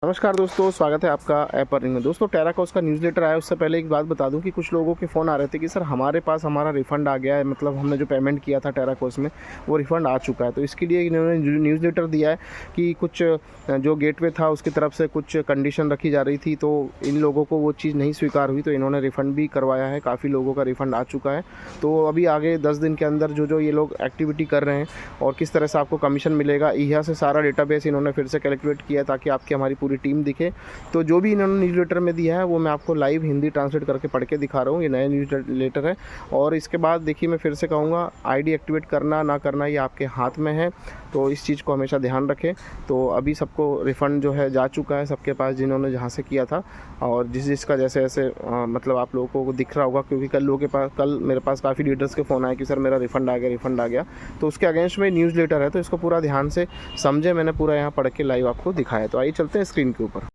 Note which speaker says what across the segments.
Speaker 1: नमस्कार दोस्तों, स्वागत है आपका ऐप अर्निंग में। दोस्तों, टेराकोस का न्यूज़लेटर आया, उससे पहले एक बात बता दूं कि कुछ लोगों के फ़ोन आ रहे थे कि सर हमारे पास हमारा रिफ़ंड आ गया है, मतलब हमने जो पेमेंट किया था टेराकोस में वो रिफ़ंड आ चुका है। तो इसके लिए इन्होंने न्यूज़लेटर दिया है कि कुछ जो गेटवे था उसकी तरफ से कुछ कंडीशन रखी जा रही थी, तो इन लोगों को वो चीज़ नहीं स्वीकार हुई, तो इन्होंने रिफ़ंड भी करवाया है। काफ़ी लोगों का रिफ़ंड आ चुका है। तो अभी आगे 10 दिन के अंदर जो ये लोग एक्टिविटी कर रहे हैं और किस तरह से आपको कमीशन मिलेगा, यहाँ से सारा डेटाबेस इन्होंने फिर से कैलकुलेट किया ताकि आपकी हमारी पूरी टीम दिखे। तो जो भी इन्होंने न्यूज़लेटर में दिया है वो मैं आपको लाइव हिंदी ट्रांसलेट करके पढ़ के दिखा रहा हूँ। ये नया न्यूज़लेटर है। और इसके बाद देखिए, मैं फिर से कहूँगा, आईडी एक्टिवेट करना ना करना ये आपके हाथ में है, तो इस चीज़ को हमेशा ध्यान रखें। तो अभी सबको रिफ़ंड जो है जा चुका है सबके पास, जिन्होंने जहाँ से किया था। और जिसका जैसे जैसे मतलब आप लोगों को दिख रहा होगा, क्योंकि कल मेरे पास काफ़ी लीडर्स के फ़ोन आए कि सर मेरा रिफ़ंड आ गया, रिफ़ंड आ गया। तो उसके अगेंस्ट में न्यूज़लेटर है, तो इसको पूरा ध्यान से समझे। मैंने पूरा यहाँ पढ़ के लाइव आपको दिखाया। तो आइए चलते हैं स्क्रीन के ऊपर।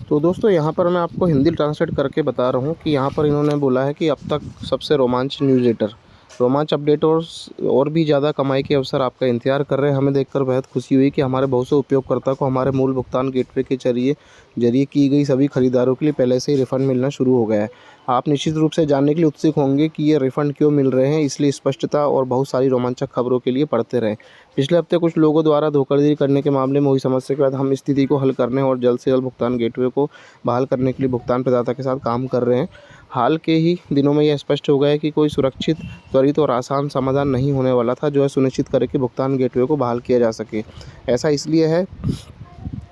Speaker 1: तो दोस्तों, यहाँ पर मैं आपको हिंदी ट्रांसलेट करके बता रहा हूँ कि यहाँ पर इन्होंने बोला है कि अब तक सबसे रोमांच अपडेट और भी ज़्यादा कमाई के अवसर आपका इंतजार कर रहे हैं। हमें देखकर बेहद खुशी हुई कि हमारे बहुत से उपयोगकर्ता को हमारे मूल भुगतान गेटवे के जरिए की गई सभी खरीदारों के लिए पहले से ही रिफ़ंड मिलना शुरू हो गया है। आप निश्चित रूप से जानने के लिए उत्सुक होंगे कि ये रिफ़ंड क्यों मिल रहे हैं, इसलिए स्पष्टता और बहुत सारी रोमांचक खबरों के लिए पढ़ते रहें। पिछले हफ्ते कुछ लोगों द्वारा धोखाधड़ी करने के मामले में हुई समस्या के बाद हम स्थिति को हल करने और जल्द से जल्द भुगतान गेटवे को बहाल करने के लिए भुगतान प्रदाता के साथ काम कर रहे हैं। हाल के ही दिनों में यह स्पष्ट हो गया है कि कोई सुरक्षित, त्वरित और आसान समाधान नहीं होने वाला था जो है सुनिश्चित करे कि भुगतान गेटवे को बहाल किया जा सके। ऐसा इसलिए है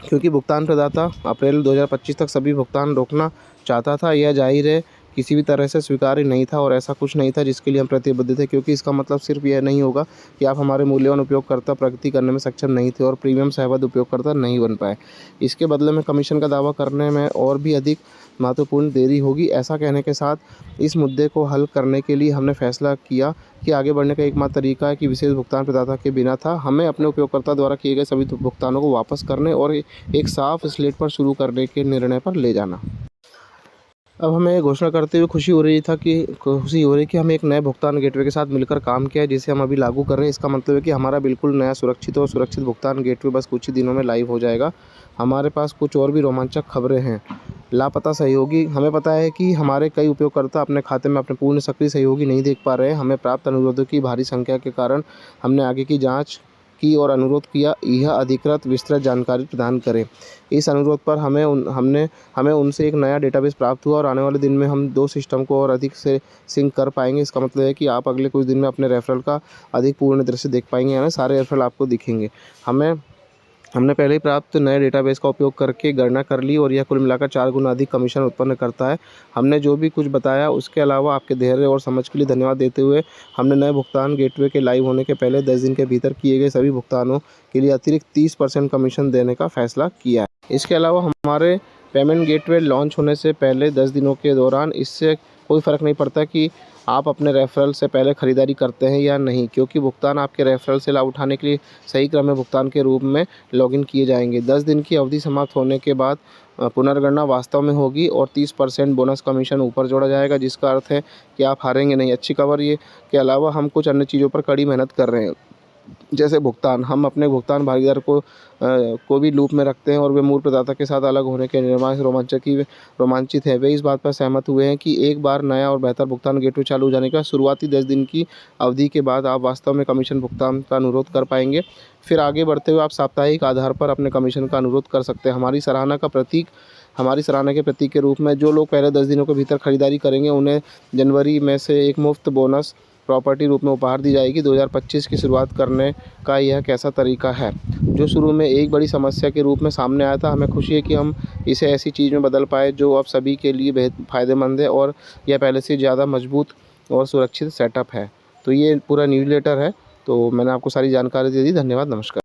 Speaker 1: क्योंकि भुगतान प्रदाता अप्रैल 2025 तक सभी भुगतान रोकना चाहता था। यह जाहिर है किसी भी तरह से स्वीकार्य नहीं था और ऐसा कुछ नहीं था जिसके लिए हम प्रतिबद्ध थे, क्योंकि इसका मतलब सिर्फ यह नहीं होगा कि आप हमारे मूल्यवान उपयोगकर्ता प्रगति करने में सक्षम नहीं थे और प्रीमियम सहबद्ध उपयोगकर्ता नहीं बन पाए। इसके बदले में कमीशन का दावा करने में और भी अधिक महत्वपूर्ण देरी होगी। ऐसा कहने के साथ इस मुद्दे को हल करने के लिए हमने फैसला किया कि आगे बढ़ने का एकमात्र तरीका है कि विशेष भुगतान प्रदाता के बिना था हमें अपने उपयोगकर्ता द्वारा किए गए सभी भुगतानों को वापस करने और एक साफ स्लेट पर शुरू करने के निर्णय पर ले जाना। अब हमें ये घोषणा करते हुए खुशी हो रही कि हम एक नए भुगतान गेटवे के साथ मिलकर काम किया है, जिसे हम अभी लागू कर रहे हैं। इसका मतलब है कि हमारा बिल्कुल नया सुरक्षित भुगतान गेटवे बस कुछ ही दिनों में लाइव हो जाएगा। हमारे पास कुछ और भी रोमांचक खबरें हैं। लापता सहयोगी। हमें पता है कि हमारे कई उपयोगकर्ता अपने खाते में अपने पूर्ण सक्रिय सहयोगी नहीं देख पा रहे हैं। हमें प्राप्त अनुरोधों की भारी संख्या के कारण हमने आगे की जाँच की और अनुरोध किया यह अधिकृत विस्तृत जानकारी प्रदान करें। इस अनुरोध पर हमें उनसे एक नया डेटाबेस प्राप्त हुआ और आने वाले दिन में हम 2 सिस्टम को और अधिक से सिंक कर पाएंगे। इसका मतलब है कि आप अगले कुछ दिन में अपने रेफरल का अधिक पूर्ण दृश्य देख पाएंगे, यानी सारे रेफरल आपको दिखेंगे। हमने पहले ही प्राप्त नए डेटाबेस का उपयोग करके गणना कर ली और यह कुल मिलाकर 4 गुना अधिक कमीशन उत्पन्न करता है। हमने जो भी कुछ बताया उसके अलावा आपके धैर्य और समझ के लिए धन्यवाद देते हुए हमने नए भुगतान गेटवे के लाइव होने के पहले 10 दिन के भीतर किए गए सभी भुगतानों के लिए अतिरिक्त 30% कमीशन देने का फैसला किया है। इसके अलावा हमारे पेमेंट गेटवे लॉन्च होने से पहले 10 दिनों के दौरान इससे कोई फ़र्क नहीं पड़ता कि आप अपने रेफरल से पहले ख़रीदारी करते हैं या नहीं, क्योंकि भुगतान आपके रेफरल से लाभ उठाने के लिए सही क्रम में भुगतान के रूप में लॉगिन किए जाएंगे। 10 दिन की अवधि समाप्त होने के बाद पुनर्गणना वास्तव में होगी और 30% बोनस कमीशन ऊपर जोड़ा जाएगा, जिसका अर्थ है कि आप हारेंगे नहीं। अच्छी खबर ये के अलावा हम कुछ अन्य चीज़ों पर कड़ी मेहनत कर रहे हैं, जैसे भुगतान। हम अपने भुगतान भागीदार को भी लूप में रखते हैं और वे मूल प्रदाता के साथ अलग होने के निर्माण से रोमांचित है। वे इस बात पर सहमत हुए हैं कि एक बार नया और बेहतर भुगतान गेटवे चालू हो जाने का शुरुआती 10 दिन की अवधि के बाद आप वास्तव में कमीशन भुगतान का अनुरोध कर पाएंगे। फिर आगे बढ़ते हुए आप साप्ताहिक आधार पर अपने कमीशन का अनुरोध कर सकते हैं। हमारी सराहना के प्रतीक के रूप में जो लोग पहले 10 दिनों के भीतर खरीदारी करेंगे उन्हें जनवरी में से एक मुफ्त बोनस प्रॉपर्टी रूप में उपहार दी जाएगी। 2025 की शुरुआत करने का यह कैसा तरीका है जो शुरू में एक बड़ी समस्या के रूप में सामने आया था। हमें खुशी है कि हम इसे ऐसी चीज़ में बदल पाए जो अब सभी के लिए बेहद फ़ायदेमंद है और यह पहले से ज़्यादा मजबूत और सुरक्षित सेटअप है। तो ये पूरा न्यूज़लेटर है। तो मैंने आपको सारी जानकारी दे दी। धन्यवाद, नमस्कार।